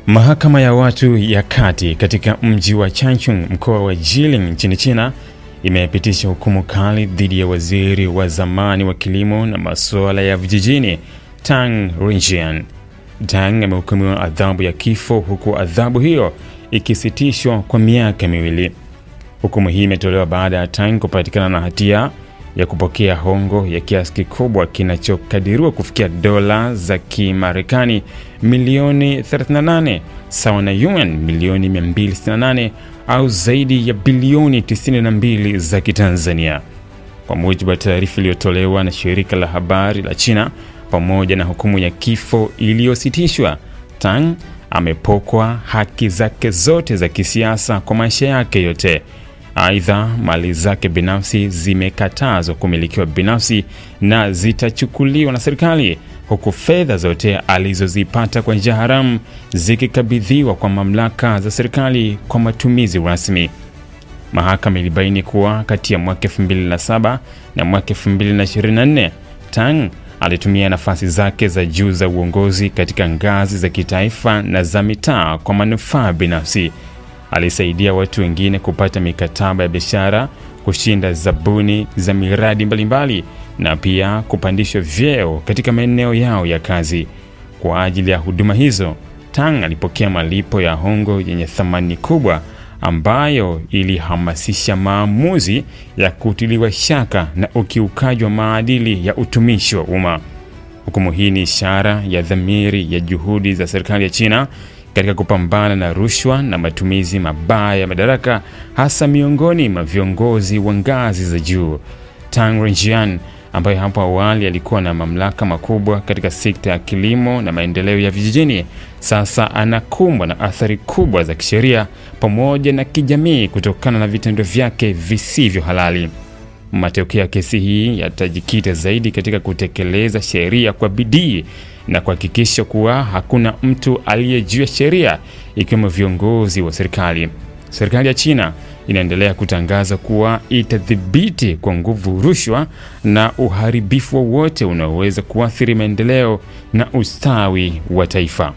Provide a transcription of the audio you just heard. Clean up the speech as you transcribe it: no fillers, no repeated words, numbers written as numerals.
Mahakama ya watu ya kati katika mji wa Changchun, mkoa wa Jilin nchini China, imepitisha hukumu kali dhidi ya waziri wa zamani wa kilimo na masuala ya vijijini, Tang Renjian. Tang amehukumiwa adhabu ya kifo, huku adhabu hiyo ikisitishwa kwa miaka miwili. Hukumu hii imetolewa baada ya Tang kupatikana na hatia ya kupokea hongo ya kiasi kikubwa kinachokadiriwa kufikia dola za Kimarekani milioni 38, sawa na yuan milioni 268 au zaidi ya bilioni 92 za Kitanzania. Kwa mujibu wa taarifa iliyotolewa na shirika la habari la China, pamoja na hukumu ya kifo iliyositishwa, Tang amepokwa haki zake zote za kisiasa kwa maisha yake yote. Aidha, mali zake binafsi zimekatazwa kumilikiwa binafsi na zitachukuliwa na serikali, huku fedha zote alizozipata kwa njia haramu zikikabidhiwa kwa mamlaka za serikali kwa matumizi rasmi. Mahakama ilibaini kuwa kati ya mwaka 2007 na mwaka 2024, Tang alitumia nafasi zake za juu za uongozi katika ngazi za kitaifa na za mitaa kwa manufaa binafsi. Alisaidia watu wengine kupata mikataba ya biashara, kushinda zabuni za miradi mbalimbali na pia kupandishwa vyeo katika maeneo yao ya kazi. Kwa ajili ya huduma hizo, Tang alipokea malipo ya hongo yenye thamani kubwa ambayo ilihamasisha maamuzi ya kutiliwa shaka na ukiukaji wa maadili ya utumishi wa umma. Hukumu hii ni ishara ya dhamiri ya juhudi za serikali ya China katika kupambana na rushwa na matumizi mabaya ya madaraka, hasa miongoni mwa viongozi wa ngazi za juu. Tang Renjian, ambaye hapo awali alikuwa na mamlaka makubwa katika sekta ya kilimo na maendeleo ya vijijini, sasa anakumbwa na athari kubwa za kisheria pamoja na kijamii kutokana na vitendo vyake visivyo halali. Matokeo ya kesi hii yatajikita zaidi katika kutekeleza sheria kwa bidii na kuhakikisha kuwa hakuna mtu aliyejua sheria, ikiwemo viongozi wa serikali. Serikali ya China inaendelea kutangaza kuwa itadhibiti kwa nguvu rushwa na uharibifu wowote unaoweza kuathiri maendeleo na ustawi wa taifa.